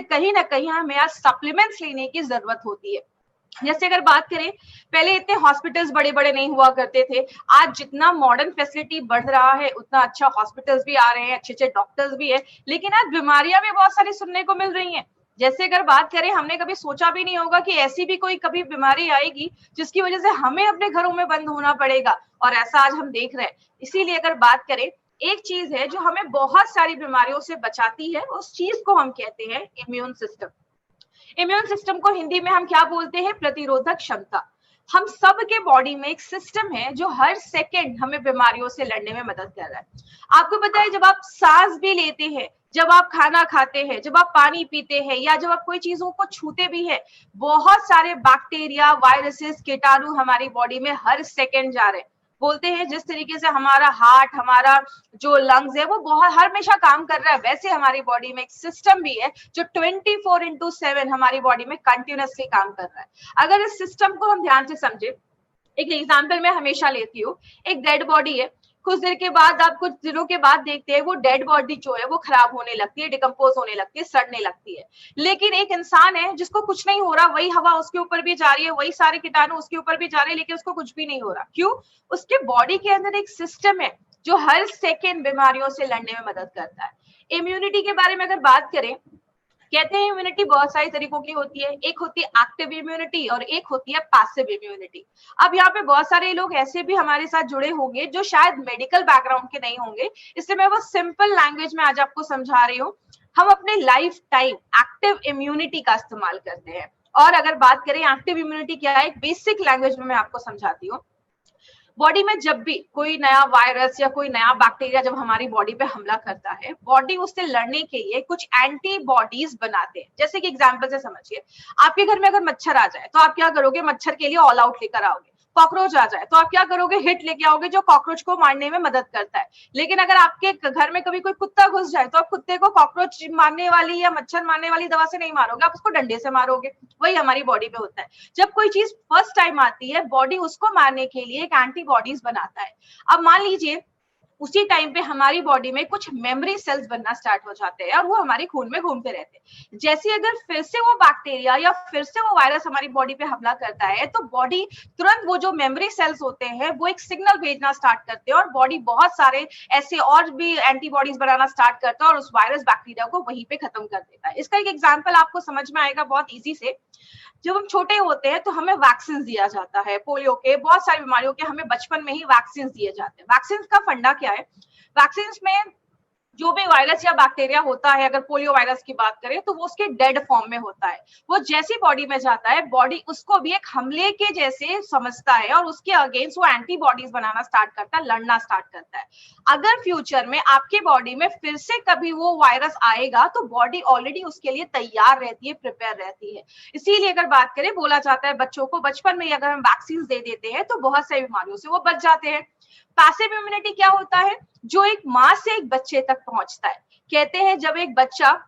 कहीं ना कहीं हमें आज सप्लीमेंट्स लेने की जरूरत होती है। जैसे अगर बात करें, पहले इतने हॉस्पिटल्स बड़े बड़े नहीं हुआ करते थे। आज जितना मॉडर्न फैसिलिटी बढ़ रहा है उतना अच्छा हॉस्पिटल्स भी आ रहे हैं, अच्छे अच्छे डॉक्टर्स भी है, लेकिन आज बीमारियां भी बहुत सारी सुनने को मिल रही हैं। जैसे अगर बात करें, हमने कभी सोचा भी नहीं होगा कि ऐसी भी कोई कभी बीमारी आएगी जिसकी वजह से हमें अपने घरों में बंद होना पड़ेगा, और ऐसा आज हम देख रहे हैं। इसीलिए अगर बात करें, एक चीज है जो हमें बहुत सारी बीमारियों से बचाती है, उस चीज को हम कहते हैं इम्यून सिस्टम। इम्यून सिस्टम को हिंदी में हम क्या बोलते हैं? प्रतिरोधक क्षमता। हम सब के बॉडी में एक सिस्टम है जो हर सेकेंड हमें बीमारियों से लड़ने में मदद कर रहा है। आपको पता है, जब आप सांस भी लेते हैं, जब आप खाना खाते हैं, जब आप पानी पीते हैं, या जब आप कोई चीजों को छूते भी है, बहुत सारे बैक्टीरिया, वायरसेस, कीटाणु हमारी बॉडी में हर सेकेंड जा रहे हैं। बोलते हैं जिस तरीके से हमारा हार्ट, हमारा जो लंग्स है वो बहुत हमेशा काम कर रहा है, वैसे हमारी बॉडी में एक सिस्टम भी है जो 24/7 हमारी बॉडी में कंटिन्यूअसली काम कर रहा है। अगर इस सिस्टम को हम ध्यान से समझे, एक एग्जाम्पल मैं हमेशा लेती हूँ। एक डेड बॉडी है, कुछ देर के बाद, आप कुछ दिनों के बाद देखते हैं वो डेड बॉडी जो है वो खराब होने लगती है, डिकम्पोज होने लगती है, सड़ने लगती है। लेकिन एक इंसान है जिसको कुछ नहीं हो रहा, वही हवा उसके ऊपर भी जा रही है, वही सारे कीटाणु उसके ऊपर भी जा रहे हैं, लेकिन उसको कुछ भी नहीं हो रहा। क्यों? उसके बॉडी के अंदर एक सिस्टम है जो हर सेकेंड बीमारियों से लड़ने में मदद करता है। इम्यूनिटी के बारे में अगर बात करें, कहते हैं इम्यूनिटी बहुत सारी तरीकों की होती है। एक होती है एक्टिव इम्यूनिटी और एक होती है पैसिव इम्यूनिटी। अब यहाँ पे बहुत सारे लोग ऐसे भी हमारे साथ जुड़े होंगे जो शायद मेडिकल बैकग्राउंड के नहीं होंगे, इसलिए मैं वो सिंपल लैंग्वेज में आज आपको समझा रही हूँ। हम अपने लाइफ टाइम एक्टिव इम्यूनिटी का इस्तेमाल करते हैं। और अगर बात करें एक्टिव इम्यूनिटी क्या है, एक बेसिक लैंग्वेज में मैं आपको समझाती हूँ। बॉडी में जब भी कोई नया वायरस या कोई नया बैक्टीरिया जब हमारी बॉडी पे हमला करता है, बॉडी उससे लड़ने के लिए कुछ एंटीबॉडीज बनाते हैं। जैसे कि एग्जांपल से समझिए, आपके घर में अगर मच्छर आ जाए तो आप क्या करोगे? मच्छर के लिए ऑल आउट लेकर आओगे। कॉकरोच आ जाए तो आप क्या करोगे? हिट लेके आओगे जो कॉकरोच को मारने में मदद करता है। लेकिन अगर आपके घर में कभी कोई कुत्ता घुस जाए तो आप कुत्ते को कॉकरोच मारने वाली या मच्छर मारने वाली दवा से नहीं मारोगे, आप उसको डंडे से मारोगे। वही हमारी बॉडी पे होता है। जब कोई चीज फर्स्ट टाइम आती है, बॉडी उसको मारने के लिए एक एंटीबॉडीज बनाता है। अब मान लीजिए उसी टाइम पे हमारी बॉडी में कुछ मेमोरी सेल्स बनना स्टार्ट हो जाते हैं और वो हमारे खून में घूमते रहते हैं। जैसे अगर फिर से वो बैक्टीरिया या फिर से वो वायरस हमारी बॉडी पे हमला करता है तो बॉडी तुरंत वो जो मेमोरी सेल्स होते हैं वो एक सिग्नल भेजना स्टार्ट करते हैं और बॉडी बहुत सारे ऐसे और भी एंटीबॉडीज बनाना स्टार्ट करता है और उस वायरस बैक्टीरिया को वहीं पे खत्म कर देता है। इसका एक एग्जाम्पल आपको समझ में आएगा बहुत ईजी से। जब हम छोटे होते हैं तो हमें वैक्सीन दिया जाता है, पोलियो के, बहुत सारी बीमारियों के हमें बचपन में ही वैक्सीन दिए जाते हैं। वैक्सीन का फंडा क्या है? वैक्सीन में जो भी वायरस या बैक्टीरिया होता है, अगर पोलियो वायरस की बात करें तो वो उसके डेड फॉर्म में होता है। वो जैसी बॉडी में जाता है, बॉडी उसको भी एक हमले के जैसे समझता है और उसके अगेंस्ट वो एंटीबॉडीज बनाना स्टार्ट करता है, लड़ना स्टार्ट करता है। अगर फ्यूचर में आपके बॉडी में फिर से कभी वो वायरस आएगा तो बॉडी ऑलरेडी उसके लिए तैयार रहती है, प्रिपेयर रहती है। इसीलिए अगर बात करें, बोला जाता है बच्चों को बचपन में अगर हम वैक्सीन दे देते हैं तो बहुत सारी बीमारियों से वो बच जाते हैं। पैसिव इम्यूनिटी क्या होता है? जो एक माँ से एक बच्चे तक पहुंचता है। कहते हैं जब एक बच्चा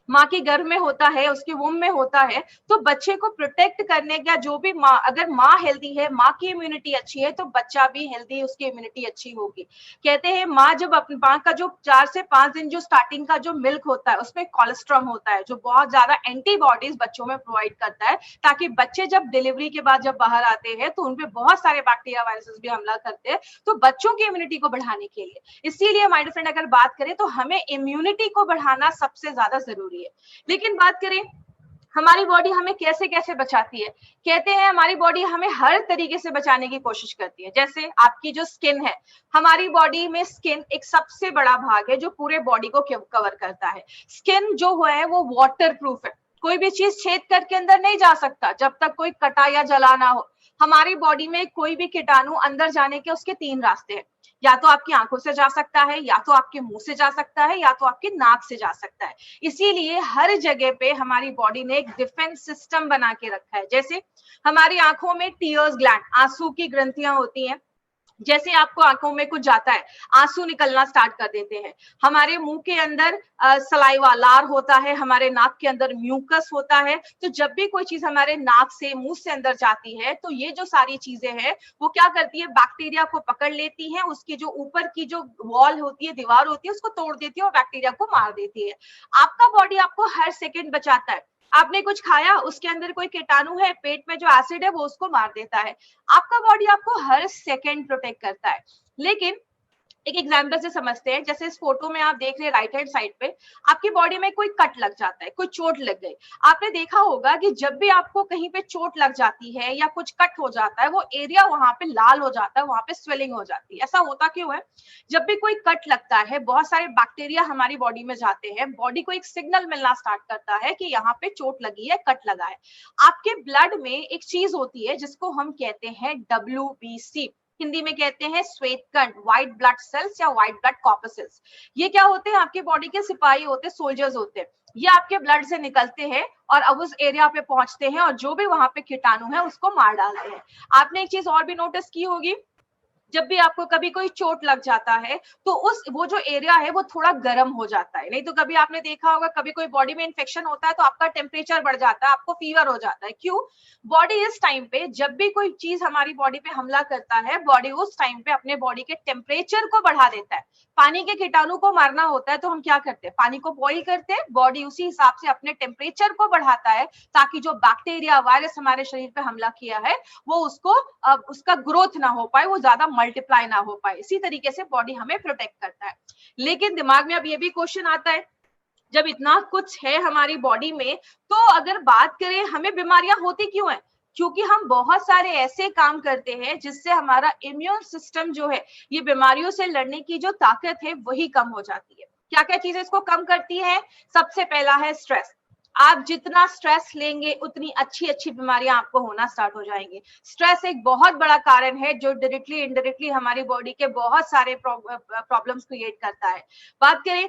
माँ के गर्भ में होता है, उसके वुम में होता है, तो बच्चे को प्रोटेक्ट करने का जो भी माँ, अगर माँ हेल्दी है, माँ की इम्यूनिटी अच्छी है तो बच्चा भी हेल्दी, उसकी इम्यूनिटी अच्छी होगी। कहते हैं माँ जब अपनी माँ का जो 4 से 5 दिन जो स्टार्टिंग का जो मिल्क होता है उसमें कोलेस्ट्रॉम होता है जो बहुत ज्यादा एंटीबॉडीज बच्चों में प्रोवाइड करता है, ताकि बच्चे जब डिलीवरी के बाद जब बाहर आते हैं तो उनपे बहुत सारे बैक्टीरिया, वायरसेस भी हमला करते हैं, तो बच्चों की इम्यूनिटी को बढ़ाने के लिए। इसीलिए माय फ्रेंड अगर बात करें तो हमें इम्यूनिटी को बढ़ाना सबसे ज्यादा जरूरी है। लेकिन बात करें हमारी बॉडी हमें कैसे कैसे बचाती है, कहते हैं हमारी बॉडी हमें हर तरीके से बचाने की कोशिश करती है। जैसे आपकी जो स्किन है, हमारी बॉडी में स्किन एक सबसे बड़ा भाग है जो पूरे बॉडी को कवर करता है। स्किन जो है वो वाटर प्रूफ है, कोई भी चीज छेद करके अंदर नहीं जा सकता जब तक कोई कटा या जला ना हो। हमारी बॉडी में कोई भी कीटाणु अंदर जाने के उसके 3 रास्ते हैं, या तो आपकी आंखों से जा सकता है, या तो आपके मुंह से जा सकता है, या तो आपके नाक से जा सकता है। इसीलिए हर जगह पे हमारी बॉडी ने एक डिफेंस सिस्टम बना के रखा है। जैसे हमारी आंखों में टीयर्स ग्लैंड, आंसू की ग्रंथियां होती हैं, जैसे आपको आंखों में कुछ जाता है, आंसू निकलना स्टार्ट कर देते हैं, हमारे मुंह के अंदर सलाइवा लार होता है, हमारे नाक के अंदर म्यूकस होता है। तो जब भी कोई चीज हमारे नाक से मुंह से अंदर जाती है तो ये जो सारी चीजें हैं वो क्या करती है, बैक्टीरिया को पकड़ लेती है, उसकी जो ऊपर की जो वॉल होती है, दीवार होती है, उसको तोड़ देती है और बैक्टीरिया को मार देती है। आपका बॉडी आपको हर सेकेंड बचाता है। आपने कुछ खाया, उसके अंदर कोई कीटाणु है, पेट में जो एसिड है वो उसको मार देता है। आपका बॉडी आपको हर सेकेंड प्रोटेक्ट करता है। लेकिन एक एग्जाम्पल से समझते हैं, जैसे इस फोटो में आप देख रहे हैं राइट हैंड साइड पे, आपकी बॉडी में कोई कट लग जाता है, कोई चोट लग गई। आपने देखा होगा कि जब भी आपको कहीं पे चोट लग जाती है या कुछ कट हो जाता है, वो एरिया वहां पे लाल हो जाता है, वहां पे स्वेलिंग हो जाती है। ऐसा होता क्यों है? जब भी कोई कट लगता है, बहुत सारे बैक्टीरिया हमारी बॉडी में जाते हैं, बॉडी को एक सिग्नल मिलना स्टार्ट करता है कि यहाँ पे चोट लगी है, कट लगा है। आपके ब्लड में एक चीज होती है जिसको हम कहते हैं WBC, हिंदी में कहते हैं श्वेत कण, व्हाइट ब्लड सेल्स या व्हाइट ब्लड कॉर्पसेल्स। ये क्या होते हैं? आपके बॉडी के सिपाही होते हैं, सोल्जर्स होते हैं। ये आपके ब्लड से निकलते हैं और अब उस एरिया पे पहुंचते हैं और जो भी वहां पे कीटाणु है उसको मार डालते हैं। आपने एक चीज और भी नोटिस की होगी, जब भी आपको कभी कोई चोट लग जाता है तो उस वो जो एरिया है वो थोड़ा गर्म हो जाता है। नहीं तो कभी आपने देखा होगा, कभी कोई बॉडी में इन्फेक्शन होता है तो आपका टेम्परेचर बढ़ जाता है, आपको फीवर हो जाता है। क्यों? बॉडी इस टाइम पे, जब भी कोई चीज हमारी बॉडी पे हमला करता है, बॉडी उस टाइम पे अपने बॉडी के टेम्परेचर को बढ़ा देता है। पानी के कीटाणु को मारना होता है तो हम क्या करते हैं? पानी को बॉईल करते हैं, बॉडी उसी हिसाब से अपने टेम्परेचर को बढ़ाता है ताकि जो बैक्टीरिया वायरस हमारे शरीर पे हमला किया है वो उसको उसका ग्रोथ ना हो पाए, वो ज्यादा मल्टीप्लाई ना हो पाए। इसी तरीके से बॉडी हमें प्रोटेक्ट करता है। लेकिन दिमाग में अब ये भी क्वेश्चन आता है, जब इतना कुछ है हमारी बॉडी में, तो अगर बात करें हमें बीमारियां होती क्यों है? क्योंकि हम बहुत सारे ऐसे काम करते हैं जिससे हमारा इम्यून सिस्टम जो है, ये बीमारियों से लड़ने की जो ताकत है वही कम हो जाती है। क्या क्या चीजें इसको कम करती है? सबसे पहला है स्ट्रेस। आप जितना स्ट्रेस लेंगे उतनी अच्छी अच्छी बीमारियां आपको होना स्टार्ट हो जाएंगी। स्ट्रेस एक बहुत बड़ा कारण है जो डायरेक्टली इनडायरेक्टली हमारी बॉडी के बहुत सारे प्रॉब्लम्स क्रिएट करता है। बात करें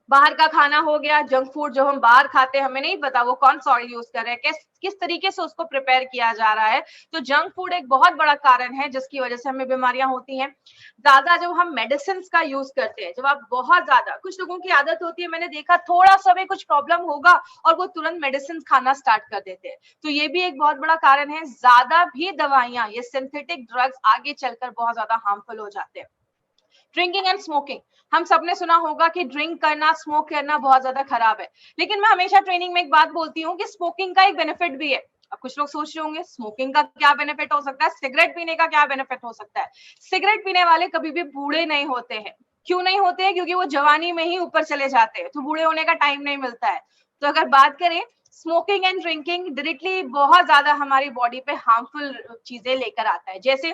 बाहर का खाना हो गया, जंक फूड जो हम बाहर खाते हैं, हमें नहीं पता वो कौन सा ऑयल यूज कर रहे हैं, किस तरीके से उसको प्रिपेयर किया जा रहा है। तो जंक फूड एक बहुत बड़ा कारण है जिसकी वजह से हमें बीमारियां होती हैं। ज्यादा जब हम मेडिसिन का यूज करते हैं, जब आप बहुत ज्यादा, कुछ लोगों की आदत होती है, मैंने देखा थोड़ा सा भी कुछ प्रॉब्लम होगा और वो तुरंत मेडिसिन खाना स्टार्ट कर देते हैं। तो ये भी एक बहुत बड़ा कारण है। ज्यादा भी दवाइयां, ये सिंथेटिक ड्रग्स आगे चलकर बहुत ज्यादा हार्मफुल हो जाते हैं। ड्रिंकिंग एंड स्मोकिंग, हम सबने सुना होगा कि ड्रिंक करना, स्मोक करना बहुत ज्यादा खराब है। लेकिन मैं हमेशा ट्रेनिंग में एक बात बोलती हूँ कि स्मोकिंग का एक बेनिफिट भी है। अब कुछ लोग सोच रहे होंगे स्मोकिंग का क्या बेनिफिट हो सकता है, सिगरेट पीने का क्या बेनिफिट हो सकता है? सिगरेट पीने वाले कभी भी बूढ़े नहीं होते हैं। क्यों नहीं होते हैं? क्योंकि वो जवानी में ही ऊपर चले जाते हैं, तो बूढ़े होने का टाइम नहीं मिलता है। तो अगर बात करें, स्मोकिंग एंड ड्रिंकिंग डायरेक्टली बहुत ज्यादा हमारी बॉडी पे हार्मफुल चीजें लेकर आता है। जैसे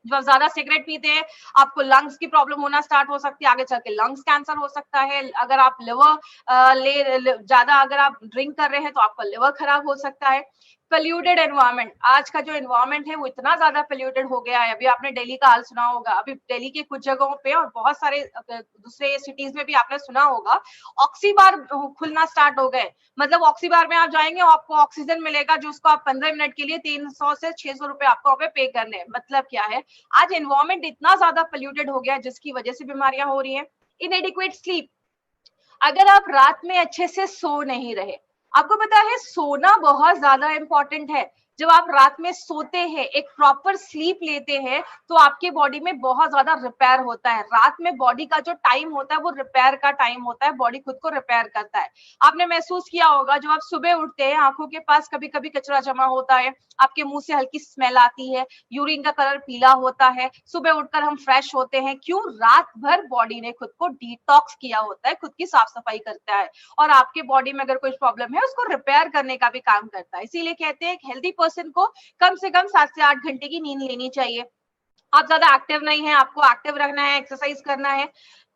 जब आप ज्यादा सिगरेट पीते हैं, आपको लंग्स की प्रॉब्लम होना स्टार्ट हो सकती है, आगे चल के लंग्स कैंसर हो सकता है। अगर आप लिवर ज्यादा अगर आप ड्रिंक कर रहे हैं तो आपका लिवर खराब हो सकता है। पोल्यूटेड एनवायरनमेंट, आज का जो एनवायरनमेंट है वो इतना ज्यादा पोल्यूटेड हो गया है। अभी आपने दिल्ली का हाल सुना होगा, अभी दिल्ली के कुछ जगहों पे और बहुत सारे दूसरे सिटीज में भी आपने सुना होगा, ऑक्सी बार खुलना स्टार्ट हो गए। मतलब ऑक्सी बार में आप जाएंगे, आपको ऑक्सीजन मिलेगा जो उसको आप 15 मिनट के लिए 300 से 600 रुपए आपको पे करने हैं। मतलब क्या है, आज एनवायरनमेंट इतना ज्यादा पोल्यूटेड हो गया है जिसकी वजह से बीमारियां हो रही हैं। इनएडिक्वेट स्लीप, अगर आप रात में अच्छे से सो नहीं रहे, आपको पता है सोना बहुत ज्यादा इंपॉर्टेंट है। जब आप रात में सोते हैं, एक प्रॉपर स्लीप लेते हैं, तो आपके बॉडी में बहुत ज्यादा रिपेयर होता है। रात में बॉडी का जो टाइम होता है वो रिपेयर का टाइम होता है, बॉडी खुद को रिपेयर करता है। आपने महसूस किया होगा, जब आप सुबह उठते हैं, आंखों के पास कभी कभी कचरा जमा होता है, आपके मुंह से हल्की स्मेल आती है, यूरिन का कलर पीला होता है, सुबह उठकर हम फ्रेश होते हैं। क्यों? रात भर बॉडी ने खुद को डिटॉक्स किया होता है, खुद की साफ सफाई करता है और आपके बॉडी में अगर कोई प्रॉब्लम है उसको रिपेयर करने का भी काम करता है। इसीलिए कहते हैं एक हेल्दी पर्सन को कम से कम 7 से 8 घंटे की नींद लेनी चाहिए। आप ज्यादा एक्टिव नहीं है, आपको एक्टिव रखना है, एक्सरसाइज करना है।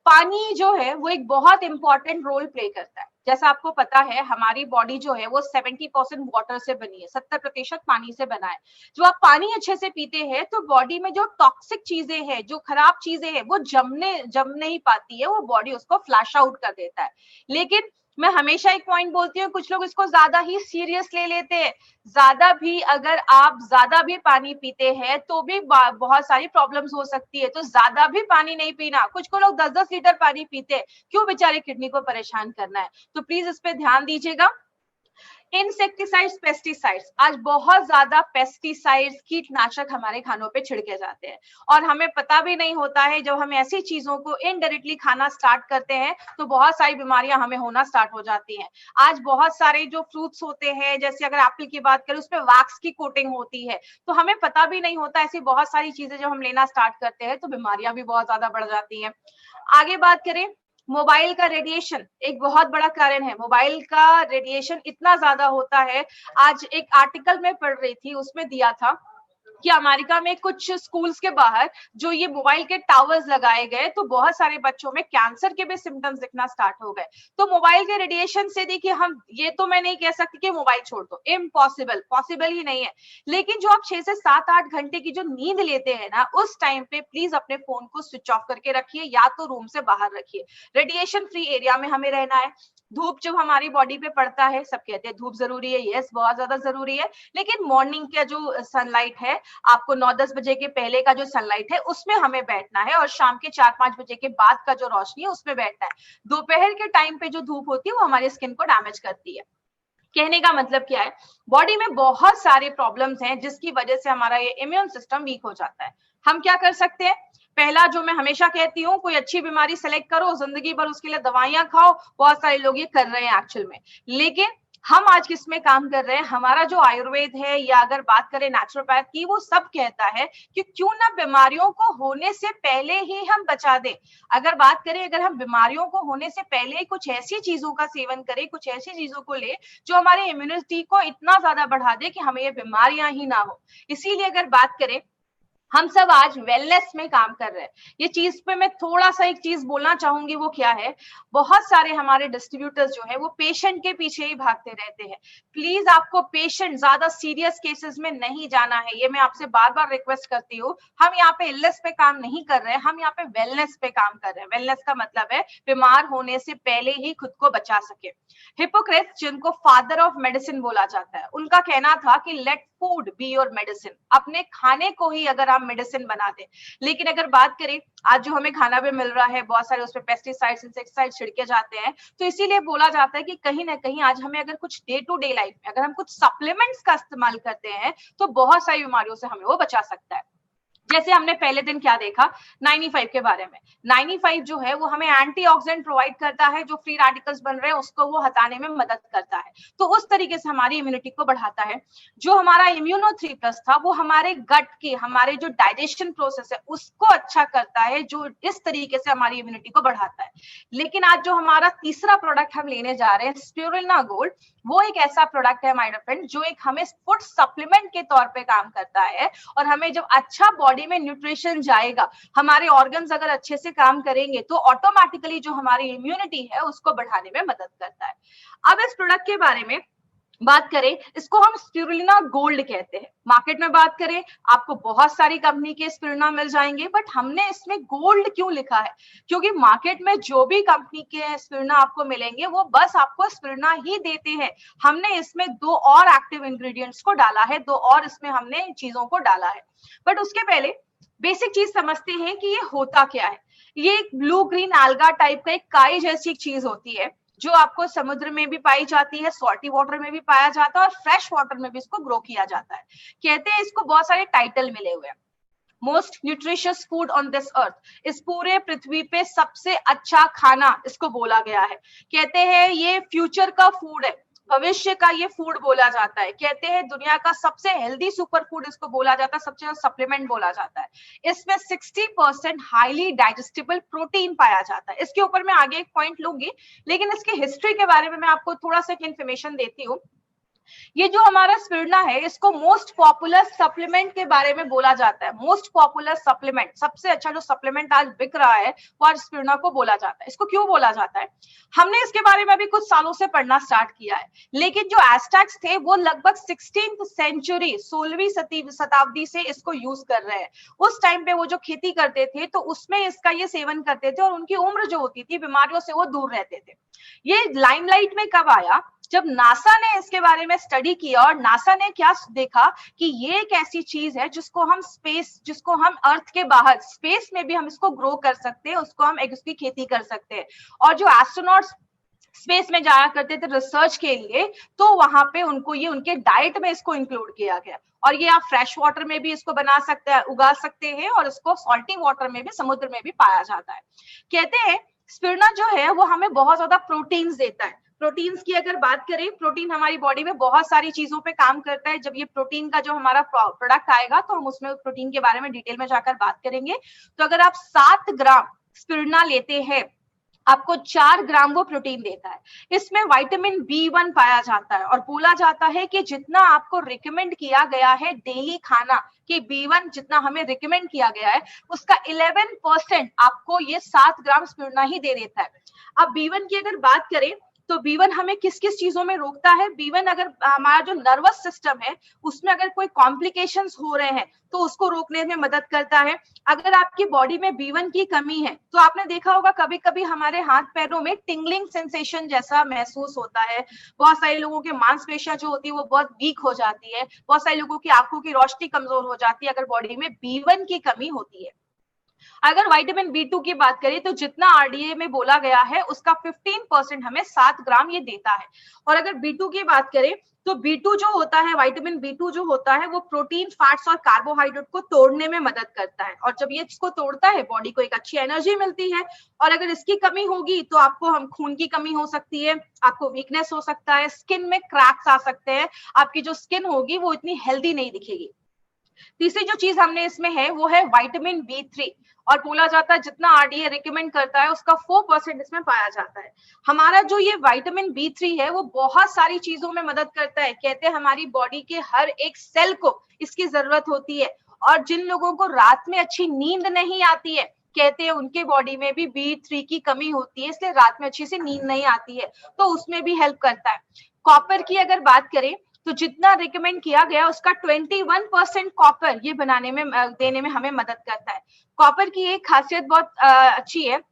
पानी जो है वो एक बहुत इंपॉर्टेंट रोल प्ले करता है। जैसा आपको पता है, हमारी बॉडी जो है वो 70% वाटर से बनी है, 70% पानी से बना है। जो आप पानी अच्छे से पीते हैं तो बॉडी में जो टॉक्सिक चीजें हैं, जो खराब चीजें हैं, वो जम नहीं पाती है, वो बॉडी उसको फ्लैश आउट कर देता है। लेकिन मैं हमेशा एक पॉइंट बोलती हूँ, कुछ लोग इसको ज्यादा ही सीरियस ले लेते हैं। ज्यादा भी अगर आप ज्यादा भी पानी पीते हैं तो भी बहुत सारी प्रॉब्लम्स हो सकती है। तो ज्यादा भी पानी नहीं पीना, कुछ को लोग 10-10 लीटर पानी पीते हैं, क्यों बेचारे किडनी को परेशान करना है। तो प्लीज इस पे ध्यान दीजिएगा। इंसेक्टिसाइड्स, पेस्टिसाइड्स, आज बहुत ज्यादा पेस्टिसाइड्स, कीटनाशक हमारे खानों पे छिड़के जाते हैं और हमें पता भी नहीं होता है। जब हम ऐसी चीजों को इनडायरेक्टली खाना स्टार्ट करते हैं तो बहुत सारी बीमारियां हमें होना स्टार्ट हो जाती हैं। आज बहुत सारे जो फ्रूट्स होते हैं, जैसे अगर एप्पल की बात करें, उसपे वैक्स की कोटिंग होती है, तो हमें पता भी नहीं होता। ऐसी बहुत सारी चीजें जब हम लेना स्टार्ट करते हैं तो बीमारियां भी बहुत ज्यादा बढ़ जाती हैं। आगे बात करें, मोबाइल का रेडिएशन एक बहुत बड़ा कारण है। मोबाइल का रेडिएशन इतना ज्यादा होता है। आज एक आर्टिकल में पढ़ रही थी, उसमें दिया था कि अमेरिका में कुछ स्कूल्स के बाहर जो ये मोबाइल के टावर्स लगाए गए, तो बहुत सारे बच्चों में कैंसर के भी सिम्टम्स दिखना स्टार्ट हो गए। तो मोबाइल के रेडिएशन से देखिए, हम ये तो मैं नहीं कह सकती कि मोबाइल छोड़ दो, इम्पॉसिबल, पॉसिबल ही नहीं है। लेकिन जो आप 6 से 7-8 घंटे की जो नींद लेते हैं ना, उस टाइम पे प्लीज अपने फोन को स्विच ऑफ करके रखिए, या तो रूम से बाहर रखिए। रेडिएशन फ्री एरिया में हमें रहना है। धूप जब हमारी बॉडी पे पड़ता है, सब कहते हैं धूप जरूरी है, यस बहुत ज्यादा जरूरी है, लेकिन मॉर्निंग का जो सनलाइट है, आपको 9-10 बजे के पहले का जो सनलाइट है उसमें हमें बैठना है, और शाम के 4-5 बजे के बाद का जो रोशनी है उसमें बैठना है। दोपहर के टाइम पे जो धूप होती है वो हमारी स्किन को डैमेज करती है। कहने का मतलब क्या है, बॉडी में बहुत सारे प्रॉब्लम्स हैं जिसकी वजह से हमारा ये इम्यून सिस्टम वीक हो जाता है। हम क्या कर सकते हैं? पहला, जो मैं हमेशा कहती हूँ, कोई अच्छी बीमारी सेलेक्ट करो, जिंदगी भर उसके लिए दवाइयां खाओ। बहुत सारे लोग ये कर रहे हैं एक्चुअल में, लेकिन हम आज किस में काम कर रहे हैं? हमारा जो आयुर्वेद है, या अगर बात करें नेचुरोपैथ की, वो सब कहता है कि क्यों ना बीमारियों को होने से पहले ही हम बचा दें। अगर बात करें, अगर हम बीमारियों को होने से पहले कुछ ऐसी चीजों का सेवन करें, कुछ ऐसी चीजों को ले जो हमारे इम्यूनिटी को इतना ज्यादा बढ़ा दे कि हमें ये बीमारियां ही ना हो। इसीलिए अगर बात करें, हम सब आज वेलनेस में काम कर रहे हैं। ये चीज पे मैं थोड़ा सा एक चीज बोलना चाहूंगी, वो क्या है, बहुत सारे हमारे डिस्ट्रीब्यूटर्स जो है वो पेशेंट के पीछे ही भागते रहते हैं। प्लीज आपको पेशेंट, ज्यादा सीरियस केसेस में नहीं जाना है, ये मैं आपसे बार बार रिक्वेस्ट करती हूँ। हम यहाँ पे इलनेस पे काम नहीं कर रहे हैं, हम यहाँ पे वेलनेस पे काम कर रहे हैं। वेलनेस का मतलब है बीमार होने से पहले ही खुद को बचा सके। हिपोक्रेट्स, जिनको फादर ऑफ मेडिसिन बोला जाता है, उनका कहना था कि let food be your medicine. अपने खाने को ही अगर आप मेडिसिन बना दे। लेकिन अगर बात करें, आज जो हमें खाना भी मिल रहा है, बहुत सारे उसमें पेस्टिसाइड्स, इंसेक्टिसाइड्स छिड़के जाते हैं, तो इसीलिए बोला जाता है कि कहीं ना कहीं आज हमें अगर कुछ डे टू डे लाइफ में अगर हम कुछ सप्लीमेंट्स का इस्तेमाल करते हैं तो बहुत सारी बीमारियों से हमें वो बचा सकता है। जैसे हमने पहले दिन क्या देखा, 95 के बारे में। 95 जो है वो हमें एंटीऑक्सीडेंट प्रोवाइड करता है, जो फ्री रेडिकल्स बन रहे हैं उसको वो हटाने में मदद करता है, तो उस तरीके से हमारी इम्यूनिटी को बढ़ाता है। जो हमारा इम्यूनो 3+ था, वो हमारे गट के, हमारे जो डाइजेशन प्रोसेस है उसको अच्छा करता है, जो इस तरीके से हमारी इम्यूनिटी को बढ़ाता है। लेकिन आज जो हमारा तीसरा प्रोडक्ट हम लेने जा रहे हैं, स्पिरुलिना गोल्ड, वो एक ऐसा प्रोडक्ट है माय फ्रेंड, जो एक हमें फूड सप्लीमेंट के तौर पे काम करता है। और हमें जब अच्छा बॉडी में न्यूट्रिशन जाएगा, हमारे ऑर्गन्स अगर अच्छे से काम करेंगे, तो ऑटोमेटिकली जो हमारी इम्यूनिटी है उसको बढ़ाने में मदद करता है। अब इस प्रोडक्ट के बारे में बात करें, इसको हम स्पिरुलिना गोल्ड कहते हैं। मार्केट में बात करें, आपको बहुत सारी कंपनी के स्पिरुलिना मिल जाएंगे, बट हमने इसमें गोल्ड क्यों लिखा है? क्योंकि मार्केट में जो भी कंपनी के स्पिरुलिना आपको मिलेंगे वो बस आपको स्पिरुलिना ही देते हैं। हमने इसमें 2 और एक्टिव इंग्रेडिएंट्स को डाला है, 2 और इसमें हमने चीजों को डाला है। बट उसके पहले बेसिक चीज समझते हैं कि ये होता क्या है। ये एक ब्लू ग्रीन alga टाइप का एक काई जैसी एक चीज होती है, जो आपको समुद्र में भी पाई जाती है, सॉल्टी वाटर में भी पाया जाता है, और फ्रेश वाटर में भी इसको ग्रो किया जाता है। कहते हैं इसको बहुत सारे टाइटल मिले हुए हैं। Most nutritious food on this earth, इस पूरे पृथ्वी पे सबसे अच्छा खाना इसको बोला गया है। कहते हैं ये फ्यूचर का फूड है, भविष्य का ये फूड बोला जाता है। कहते हैं दुनिया का सबसे हेल्दी सुपर फूड इसको बोला जाता है, सबसे ज्यादा सप्लीमेंट बोला जाता है। इसमें 60% हाईली डाइजेस्टेबल प्रोटीन पाया जाता है। इसके ऊपर मैं आगे एक पॉइंट लूंगी, लेकिन इसकी हिस्ट्री के बारे में मैं आपको थोड़ा सा इंफॉर्मेशन देती हूँ। ये जो हमारा स्पिरुलिना है, इसको मोस्ट पॉपुलर सप्लीमेंट के बारे में बोला जाता है। मोस्ट पॉपुलर सप्लीमेंट, सबसे अच्छा जो सप्लीमेंट आज बिक रहा है वो आज स्पिरुलिना को बोला जाता है। इसको क्यों बोला जाता है? हमने इसके बारे में अभी कुछ सालों से पढ़ना स्टार्ट किया है, लेकिन जो एज़टेक्स थे वो लगभग 16th सेंचुरी, 16वीं शताब्दी से इसको यूज कर रहे हैं। उस टाइम पे वो जो खेती करते थे तो उसमें इसका ये सेवन करते थे और उनकी उम्र जो होती थी, बीमारियों से वो दूर रहते थे। ये लाइमलाइट में कब आया? जब नासा ने इसके बारे में स्टडी किया और नासा ने क्या देखा कि ये एक ऐसी चीज है जिसको हम अर्थ के बाहर स्पेस में भी हम इसको ग्रो कर सकते हैं, उसको हम उसकी खेती कर सकते हैं। और जो एस्ट्रोनॉट्स स्पेस में जाया करते थे रिसर्च के लिए, तो वहां पे उनको ये उनके डाइट में इसको इंक्लूड किया गया। और ये आप फ्रेश वाटर में भी इसको बना सकते हैं, उगा सकते हैं, और इसको सॉल्टी वाटर में भी, समुद्र में भी पाया जाता है। कहते हैं स्पिरुलिना जो है वो हमें बहुत ज्यादा प्रोटीन्स देता है। प्रोटीन्स की अगर बात करें, प्रोटीन हमारी बॉडी में बहुत सारी चीजों पे काम करता है। जब ये प्रोटीन का जो हमारा प्रोडक्ट आएगा तो हम उसमें प्रोटीन के बारे में डिटेल में जाकर बात करेंगे। तो अगर आप 7 ग्राम स्पिरुलिना लेते हैं, आपको 4 ग्राम वो प्रोटीन देता है। इसमें विटामिन B1 पाया जाता है और बोला जाता है कि जितना आपको रिकमेंड किया गया है डेली खाना कि B1 जितना हमें रिकमेंड किया गया है, उसका 11% आपको ये 7 ग्राम स्पिरुलिना ही दे देता है। अब B1 की अगर बात करें तो B1 हमें किस किस चीजों में रोकता है? B1 अगर हमारा जो नर्वस सिस्टम है उसमें अगर कोई कॉम्प्लिकेशंस हो रहे हैं तो उसको रोकने में मदद करता है। अगर आपकी बॉडी में B1 की कमी है तो आपने देखा होगा कभी कभी हमारे हाथ पैरों में टिंगलिंग सेंसेशन जैसा महसूस होता है। बहुत सारे लोगों के मांसपेशियां जो होती है वो बहुत वीक हो जाती है। बहुत सारे लोगों की आंखों की रोशनी कमजोर हो जाती है अगर बॉडी में B1 की कमी होती है। अगर विटामिन B2 की बात करें तो जितना आरडीए में बोला गया है उसका 15% हमें 7 ग्राम ये देता है। और अगर B2 की बात करें तो B2 जो होता है, विटामिन B2 जो होता है वो प्रोटीन, फैट्स और कार्बोहाइड्रेट को तोड़ने में मदद करता है। और जब ये इसको तोड़ता है बॉडी को एक अच्छी एनर्जी मिलती है। और अगर इसकी कमी होगी तो आपको हम खून की कमी हो सकती है, आपको वीकनेस हो सकता है, स्किन में क्रैक्स आ सकते हैं, आपकी जो स्किन होगी वो इतनी हेल्दी नहीं दिखेगी। तीसरी जो चीज हमने इसमें है वो है विटामिन B3। और बोला जाता है जितना आरडीए रिकमेंड करता है उसका 4% इसमें पाया जाता है। हमारा जो ये विटामिन B3 है वो बहुत सारी चीजों में मदद करता है। कहते हैं हमारी बॉडी के हर एक सेल को इसकी जरूरत होती है। और जिन लोगों को रात में अच्छी नींद नहीं आती है, कहते हैं उनके बॉडी में भी B3 की कमी होती है, इसलिए रात में अच्छी से नींद नहीं आती है, तो उसमें भी हेल्प करता है। कॉपर की अगर बात करें तो जितना रिकमेंड किया गया उसका 21% कॉपर ये बनाने में देने में हमें मदद करता है। कॉपर की एक खासियत बहुत अच्छी है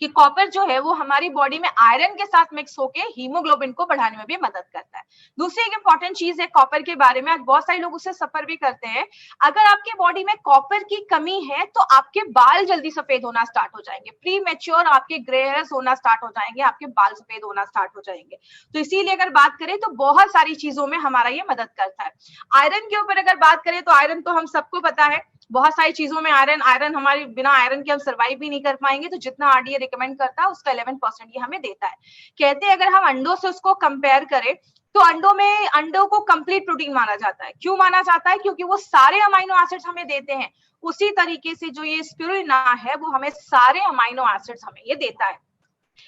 कि कॉपर जो है वो हमारी बॉडी में आयरन के साथ मिक्स होकर हीमोग्लोबिन को बढ़ाने में भी मदद करता है। दूसरी एक इंपॉर्टेंट चीज है कॉपर के बारे में, आज बहुत सारे लोग उससे सफर भी करते हैं। अगर आपके बॉडी में कॉपर की कमी है तो आपके बाल जल्दी सफेद होना स्टार्ट हो जाएंगे, प्री मैच्योर आपके ग्रे हेयर्स होना स्टार्ट हो जाएंगे, आपके बाल सफेद होना स्टार्ट हो जाएंगे। तो इसीलिए अगर बात करें तो बहुत सारी चीजों में हमारा ये मदद करता है। आयरन के ऊपर अगर बात करें तो आयरन तो हम सबको पता है, बहुत सारी चीजों में आयरन हमारे बिना आयरन के हम सर्वाइव भी नहीं कर पाएंगे। तो जितना आरडीए रिकमेंड करता है उसका 11% ये हमें देता है। कहते हैं अगर हम अंडों से उसको कंपेयर करें तो अंडों को कंप्लीट प्रोटीन माना जाता है। क्यों माना जाता है? क्योंकि वो सारे अमाइनो एसिड्स हमें देते हैं। उसी तरीके से जो ये स्पिरुलिना है वो हमें सारे अमाइनो एसिड्स हमें ये देता है।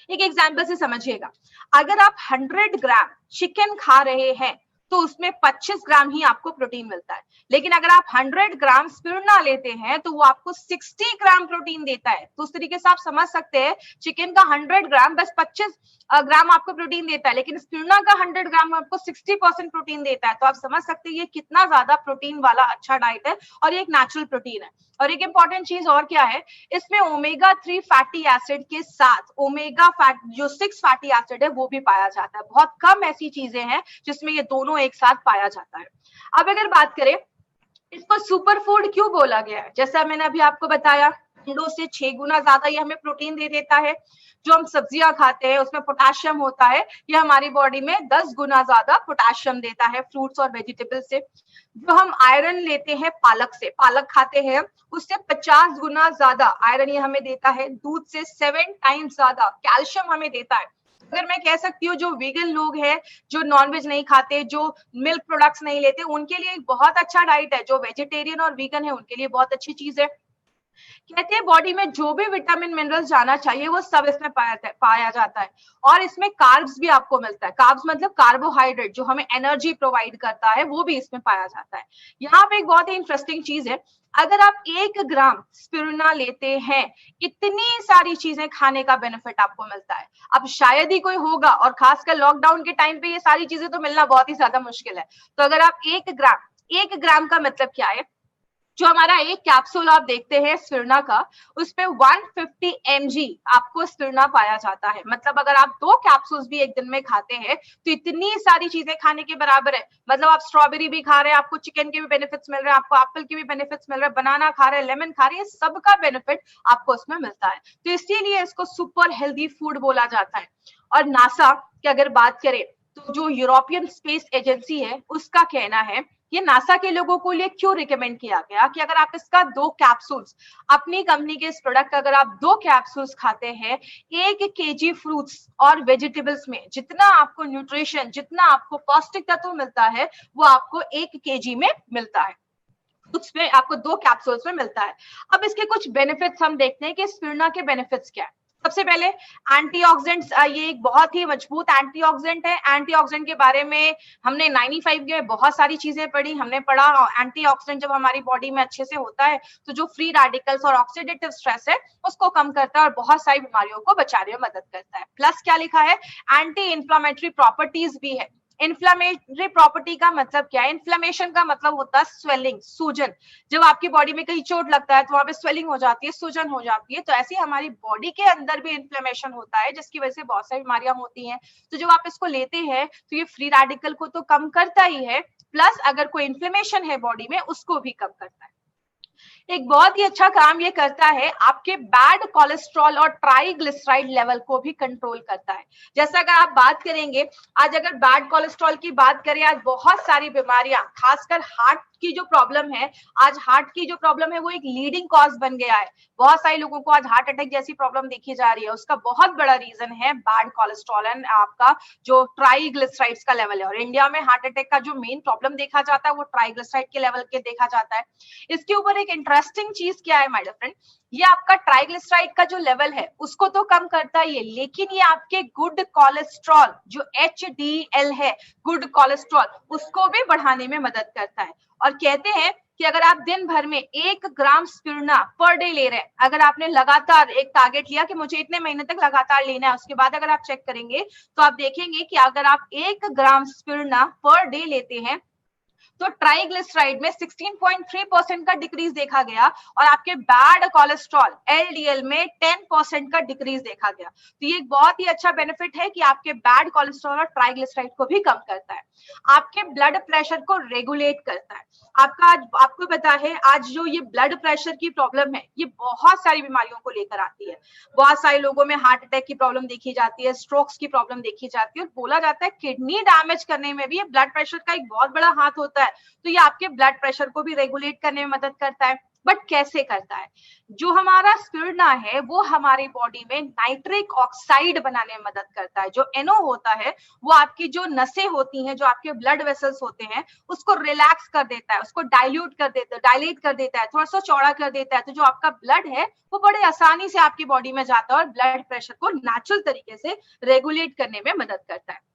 एक एग्जाम्पल से समझिएगा, अगर आप 100 ग्राम चिकन खा रहे हैं तो उसमें 25 ग्राम ही आपको प्रोटीन मिलता है। लेकिन अगर आप 100 ग्राम स्पिरुलिना लेते हैं तो वो आपको 60 ग्राम प्रोटीन देता है। तो उस तरीके से आप समझ सकते हैं चिकन का 100 ग्राम बस 25 ग्राम आपको प्रोटीन देता है, लेकिन स्पिरुलिना का 100 ग्राम आपको 60% प्रोटीन देता है। तो आप समझ सकते हैं ये कितना ज्यादा प्रोटीन वाला अच्छा डाइट है और ये एक नेचुरल प्रोटीन है। और एक इंपॉर्टेंट चीज और क्या है, इसमें ओमेगा 3 फैटी एसिड के साथ ओमेगा फैट जो 6 फैटी एसिड है वो भी पाया जाता है। बहुत कम ऐसी चीजें हैं जिसमें ये दोनों एक साथ पाया जाता है। अब अगर बात करें इसको सुपर फूड क्यों बोला गया है, जैसा मैंने अभी आपको बताया अंडों से 6 गुना ज्यादा ये हमें प्रोटीन दे देता है। जो हम सब्जियां खाते हैं उसमें पोटेशियम होता है, ये हमारी बॉडी में 10 गुना ज्यादा पोटेशियम देता है फ्रूट्स और वेजिटेबल से। जो हम आयरन लेते हैं पालक से, पालक खाते हैं उससे 50 गुना ज्यादा आयरन ये हमें देता है। दूध से 7 टाइम्स ज्यादा कैल्शियम हमें देता है। अगर मैं कह सकती हूँ जो वीगन लोग हैं, जो नॉनवेज नहीं खाते, जो मिल्क प्रोडक्ट्स नहीं लेते, उनके लिए एक बहुत अच्छा डाइट है। जो वेजिटेरियन और वीगन है उनके लिए बहुत अच्छी चीज है। कहते हैं बॉडी में जो भी विटामिन मिनरल्स जाना चाहिए वो सब इसमें पाया जाता है। और इसमें कार्ब्स भी आपको मिलता है। कार्ब्स मतलब कार्बोहाइड्रेट जो हमें एनर्जी प्रोवाइड करता है, वो भी इसमें पाया जाता है। यहाँ पे एक बहुत ही इंटरेस्टिंग चीज है, अगर आप 1 ग्राम स्पिरुलिना लेते हैं, इतनी सारी चीजें खाने का बेनिफिट आपको मिलता है। अब शायद ही कोई होगा, और खासकर लॉकडाउन के टाइम पे ये सारी चीजें तो मिलना बहुत ही ज्यादा मुश्किल है। तो अगर आप 1 ग्राम का मतलब क्या है, जो हमारा एक कैप्सूल आप देखते हैं स्पिरुलिना का, उस पे 150 mg आपको स्पिरुलिना पाया जाता है। मतलब अगर आप 2 कैप्सूल्स भी एक दिन में खाते हैं तो इतनी सारी चीजें खाने के बराबर है। मतलब आप स्ट्रॉबेरी भी खा रहे हैं, आपको चिकन के भी बेनिफिट्स मिल रहे हैं, आपको एप्पल के भी बेनिफिट्स मिल रहे हैं, बनाना खा रहे हैं, लेमन खा रहे हैं, सबका बेनिफिट आपको उसमें मिलता है। तो इसीलिए इसको सुपर हेल्दी फूड बोला जाता है। और नासा की अगर बात करें तो जो यूरोपियन स्पेस एजेंसी है, उसका कहना है, ये नासा के लोगों को लिए क्यों रिकमेंड किया गया कि अगर आप इसका 2 कैप्सूल्स, अपनी कंपनी के इस प्रोडक्ट का अगर आप 2 कैप्सूल्स खाते हैं, 1 kg फ्रूट्स और वेजिटेबल्स में जितना आपको न्यूट्रिशन, जितना आपको पौष्टिक तत्व मिलता है, वो आपको 1 kg में मिलता है। उसमें आपको 2 कैप्सूल्स में मिलता है। अब इसके कुछ बेनिफिट्स हम देखते हैं कि स्पिरुलिना के बेनिफिट्स क्या है। सबसे पहले एंटीऑक्सीडेंट्स, ये एक बहुत ही मजबूत एंटीऑक्सीडेंट है। एंटीऑक्सीडेंट के बारे में हमने 95 में बहुत सारी चीजें पढ़ी। हमने पढ़ा एंटीऑक्सीडेंट जब हमारी बॉडी में अच्छे से होता है तो जो फ्री रेडिकल्स और ऑक्सीडेटिव स्ट्रेस है उसको कम करता है और बहुत सारी बीमारियों को बचाने में मदद करता है। प्लस क्या लिखा है, एंटी इंफ्लेमेटरी प्रॉपर्टीज भी है। इन्फ्लेमेटरी प्रॉपर्टी का मतलब क्या है, इन्फ्लेमेशन का मतलब होता है स्वेलिंग, सूजन। जब आपकी बॉडी में कहीं चोट लगता है तो वहां पे स्वेलिंग हो जाती है, सूजन हो जाती है। तो ऐसे ही हमारी बॉडी के अंदर भी इन्फ्लेमेशन होता है, जिसकी वजह से बहुत सारी बीमारियां होती हैं। तो जब आप इसको लेते हैं तो ये फ्री रेडिकल को तो कम करता ही है, प्लस अगर कोई इन्फ्लेमेशन है बॉडी में उसको भी कम करता है। एक बहुत ही अच्छा काम ये करता है, आपके बैड कोलेस्ट्रॉल और ट्राइग्लिसराइड लेवल को भी कंट्रोल करता है। जैसा अगर आप बात करेंगे, आज अगर बैड कोलेस्ट्रॉल की बात करें, आज बहुत सारी बीमारियां, खासकर हार्ट की जो प्रॉब्लम है, आज हार्ट की जो प्रॉब्लम है वो एक लीडिंग कॉज बन गया है। बहुत सारे लोगों को आज हार्ट अटैक जैसी प्रॉब्लम देखी जा रही है। उसका बहुत बड़ा रीजन है बैड कोलेस्ट्रॉल एंड आपका जो ट्राइग्लिसराइड्स का लेवल है। और इंडिया में हार्ट अटैक का जो मेन प्रॉब्लम देखा जाता है वो ट्राइग्लिसराइड के लेवल के देखा जाता है। इसके ऊपर एक इंटरेस्टिंग चीज क्या है माय डियर फ्रेंड, ये आपका ट्राइग्लिसराइड का जो लेवल है उसको तो कम करता ही है, लेकिन ये आपके गुड कोलेस्ट्रॉल जो HDL है, गुड कोलेस्ट्रॉल, उसको भी बढ़ाने में मदद करता है। और कहते हैं कि अगर आप दिन भर में 1 ग्राम स्पिरुलिना पर डे ले रहे हैं, अगर आपने लगातार एक टारगेट लिया कि मुझे इतने महीने तक लगातार लेना है, उसके बाद अगर आप चेक करेंगे तो आप देखेंगे कि अगर आप 1 ग्राम स्पिरुलिना पर डे लेते हैं तो ट्राइग्लिसराइड में 16.3% का डिक्रीज देखा गया और आपके बैड कोलेस्ट्रॉल LDL में 10% का डिक्रीज देखा गया। तो ये एक बहुत ही अच्छा बेनिफिट है कि आपके बैड कोलेस्ट्रॉल और ट्राइग्लिसराइड को भी कम करता है, आपके ब्लड प्रेशर को रेगुलेट करता है। आपको पता है आज जो ये ब्लड प्रेशर की प्रॉब्लम है, ये बहुत सारी बीमारियों को लेकर आती है। बहुत सारे लोगों में हार्ट अटैक की प्रॉब्लम देखी जाती है, स्ट्रोक्स की प्रॉब्लम देखी जाती है, और बोला जाता है किडनी डैमेज करने में भी ये ब्लड प्रेशर का एक बहुत बड़ा हाथ होता है। तो ये आपके ब्लड प्रेशर को भी रेगुलेट करने में मदद करता है। बट कैसे करता है, जो हमारा स्पिरुलिना है वो हमारी बॉडी में नाइट्रिक ऑक्साइड बनाने में मदद करता है। जो NO होता है वो आपकी जो नसें होती हैं, जो आपके ब्लड वेसल्स होते हैं, उसको रिलैक्स कर देता है, उसको डाइल्यूट कर देता है, डायलेट कर देता है, थोड़ा सा चौड़ा कर देता है। तो जो आपका ब्लड है वो बड़े आसानी से आपकी बॉडी में जाता है और ब्लड प्रेशर को नेचुरल तरीके से रेगुलेट करने में मदद करता है।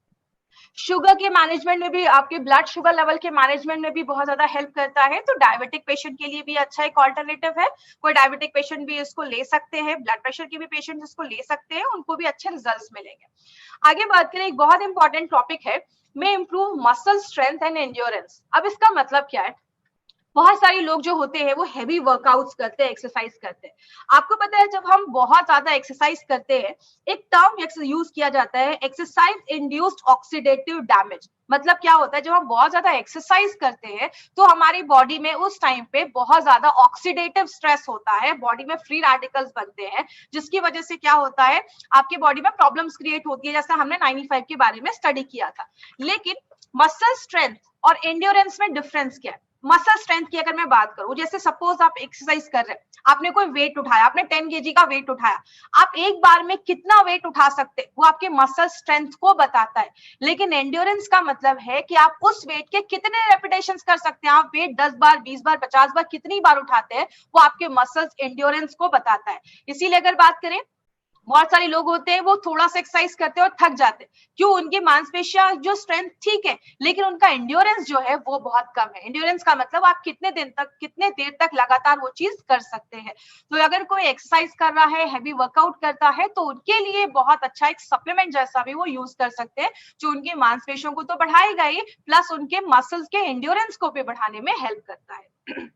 शुगर के मैनेजमेंट में भी, आपके ब्लड शुगर लेवल के मैनेजमेंट में भी बहुत ज्यादा हेल्प करता है। तो डायबिटिक पेशेंट के लिए भी अच्छा एक ऑल्टरनेटिव है। कोई डायबिटिक पेशेंट भी इसको ले सकते हैं, ब्लड प्रेशर के भी पेशेंट इसको ले सकते हैं, उनको भी अच्छे रिजल्ट्स मिलेंगे। आगे बात करें, एक बहुत इंपॉर्टेंट टॉपिक है, में improve muscle strength and endurance. अब इसका मतलब क्या है, बहुत सारे लोग जो होते हैं वो हैवी वर्कआउट्स करते हैं, एक्सरसाइज करते हैं। आपको पता है जब हम बहुत ज्यादा एक्सरसाइज करते हैं, एक टर्म यूज किया जाता है, एक्सरसाइज इंड्यूस्ड ऑक्सीडेटिव डैमेज। मतलब क्या होता है, जब हम बहुत ज्यादा एक्सरसाइज करते हैं तो हमारी बॉडी में उस टाइम पे बहुत ज्यादा ऑक्सीडेटिव स्ट्रेस होता है, बॉडी में फ्री रेडिकल्स बनते हैं, जिसकी वजह से क्या होता है, आपकी बॉडी में प्रॉब्लम्स क्रिएट होती है, जैसा हमने 95 के बारे में स्टडी किया था। लेकिन मसल स्ट्रेंथ और एंड्योरेंस में डिफरेंस क्या है, मसल स्ट्रेंथ की अगर मैं बात करूं, जैसे सपोज आप एक्सरसाइज कर रहे हैं, आपने कोई वेट उठाया, आपने 10 केजी का वेट उठाया, आप एक बार में कितना वेट उठा सकते हैं वो आपके मसल स्ट्रेंथ को बताता है। लेकिन एंड्योरेंस का मतलब है कि आप उस वेट के कितने रेपिटेशंस कर सकते हैं, आप वेट 10 बार, 20 बार, 50 बार कितनी बार उठाते हैं, वो आपके मसल्स एंड्योरेंस को बताता है। इसीलिए अगर बात करें, बहुत सारे लोग होते हैं वो थोड़ा सा एक्सरसाइज करते हैं और थक जाते हैं, क्यों? उनकी मांसपेशियां जो स्ट्रेंथ ठीक है, लेकिन उनका एंड्योरेंस जो है वो बहुत कम है। एंड्योरेंस का मतलब आप कितने दिन तक, कितने देर तक लगातार वो चीज कर सकते हैं। तो अगर कोई एक्सरसाइज कर रहा है, हैवी वर्कआउट करता है, तो उनके लिए बहुत अच्छा एक सप्लीमेंट जैसा भी वो यूज कर सकते हैं, जो उनकी मांसपेशियों को तो बढ़ाएगा ही, प्लस उनके मसल्स के एंड्योरेंस को भी बढ़ाने में हेल्प करता है।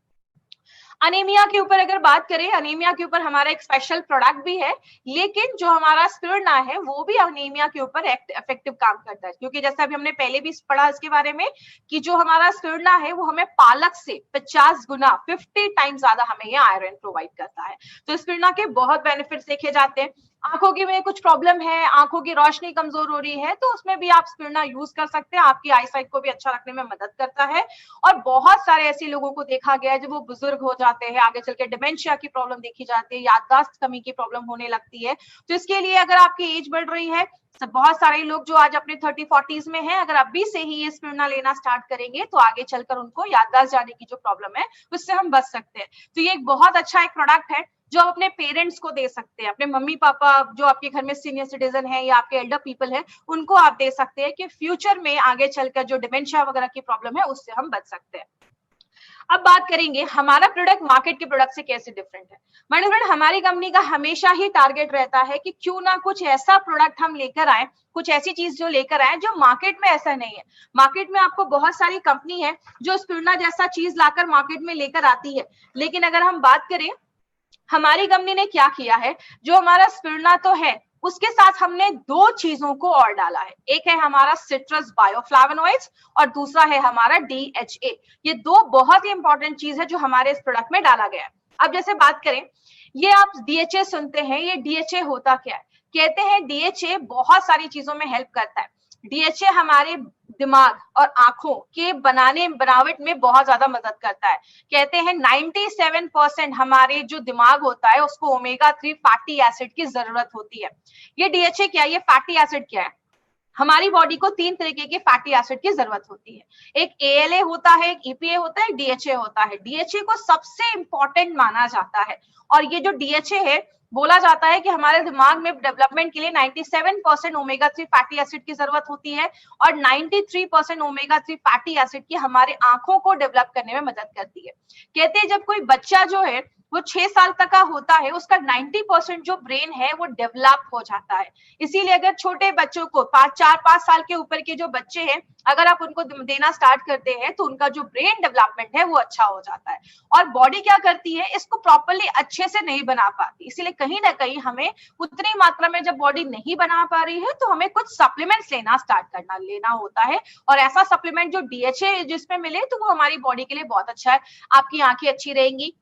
अनीमिया के ऊपर अगर बात करें, अनीमिया के ऊपर हमारा एक स्पेशल प्रोडक्ट भी है, लेकिन जो हमारा स्पिरुलिना है वो भी अनीमिया के ऊपर इफेक्टिव काम करता है, क्योंकि जैसा अभी हमने पहले भी पढ़ा इसके बारे में कि जो हमारा स्पिरुलिना है वो हमें पालक से 50 गुना 50 टाइम्स ज्यादा हमें ये आयरन प्रोवाइड करता है। तो स्पिरुलिना के बहुत बेनिफिट्स देखे जाते हैं। आंखों की में कुछ प्रॉब्लम है, आंखों की रोशनी कमजोर हो रही है, तो उसमें भी आप स्पिरुलिना यूज कर सकते हैं, आपकी आईसाइट को भी अच्छा रखने में मदद करता है। और बहुत सारे ऐसे लोगों को देखा गया है जब वो बुजुर्ग हो जाते हैं, आगे चल के डिमेंशिया की प्रॉब्लम देखी जाती है, याददाश्त कमी की प्रॉब्लम होने लगती है। तो इसके लिए अगर आपकी एज बढ़ रही है, तो बहुत सारे लोग जो आज अपने 30-40s में हैं, अगर अभी से ही ये स्पिरुलिना लेना स्टार्ट करेंगे तो आगे चलकर उनको याददाश्त जाने की जो प्रॉब्लम है उससे हम बच सकते हैं। तो ये एक बहुत अच्छा एक प्रोडक्ट है जो आप अपने पेरेंट्स को दे सकते हैं, अपने मम्मी पापा जो आपके घर में सीनियर सिटीजन है या आपके एल्डर पीपल है, उनको आप दे सकते हैं कि फ्यूचर में आगे चलकर जो डिमेंशिया वगैरह की प्रॉब्लम है उससे हम बच सकते हैं। अब बात करेंगे हमारा प्रोडक्ट मार्केट के प्रोडक्ट से कैसे डिफरेंट है। माय डियर फ्रेंड, हमारी कंपनी का हमेशा ही टारगेट रहता है कि क्यों ना कुछ ऐसा प्रोडक्ट हम लेकर आए, कुछ ऐसी चीज जो लेकर आए जो मार्केट में ऐसा नहीं है। मार्केट में आपको बहुत सारी कंपनी है जो स्पिरुलिना जैसा चीज लाकर मार्केट में लेकर आती है, लेकिन अगर हम बात करें हमारी कंपनी ने क्या किया है, जो हमारा स्पिरुलिना तो है उसके साथ हमने दो चीजों को और डाला है। एक है हमारा सिट्रस बायोफ्लावोनॉइड्स और दूसरा है हमारा DHA। ये दो बहुत ही इंपॉर्टेंट चीज है जो हमारे इस प्रोडक्ट में डाला गया है। अब जैसे बात करें, ये आप DHA सुनते हैं, ये DHA होता क्या है? कहते हैं DHA बहुत सारी चीजों में हेल्प करता है। DHA हमारे दिमाग और आंखों के बनावट में बहुत ज्यादा मदद करता है। कहते हैं 97% हमारे जो दिमाग होता है उसको ओमेगा 3 फैटी एसिड की जरूरत होती है। ये DHA क्या है? ये फैटी एसिड क्या है? हमारी बॉडी को 3 तरीके के फैटी एसिड की जरूरत होती है। एक ALA होता है, एक EPA होता है, एक DHA होता है। DHA को सबसे इंपॉर्टेंट माना जाता है, और ये जो DHA है, बोला जाता है कि हमारे दिमाग में डेवलपमेंट के लिए 97% ओमेगा 3 फैटी एसिड की जरूरत होती है, और 93% ओमेगा 3 फैटी एसिड की हमारे आंखों को डेवलप करने में मदद करती है। कहते हैं जब कोई बच्चा जो है वो 6 साल तक का होता है, उसका 90% जो ब्रेन है वो डेवलप हो जाता है। इसीलिए अगर छोटे बच्चों को 4-5 साल के ऊपर के जो बच्चे हैं, अगर आप उनको देना स्टार्ट करते हैं तो उनका जो ब्रेन डेवलपमेंट है वो अच्छा हो जाता है। और बॉडी क्या करती है, इसको प्रॉपर्ली अच्छे से नहीं बना पाती, इसीलिए कहीं ना कहीं हमें उतनी मात्रा में जब बॉडी नहीं बना पा रही है तो हमें कुछ सप्लीमेंट्स लेना होता है। और ऐसा सप्लीमेंट जो DHA जिसमें मिले तो वो हमारी बॉडी के लिए बहुत अच्छा है। आपकी आंखें अच्छी रहेंगी,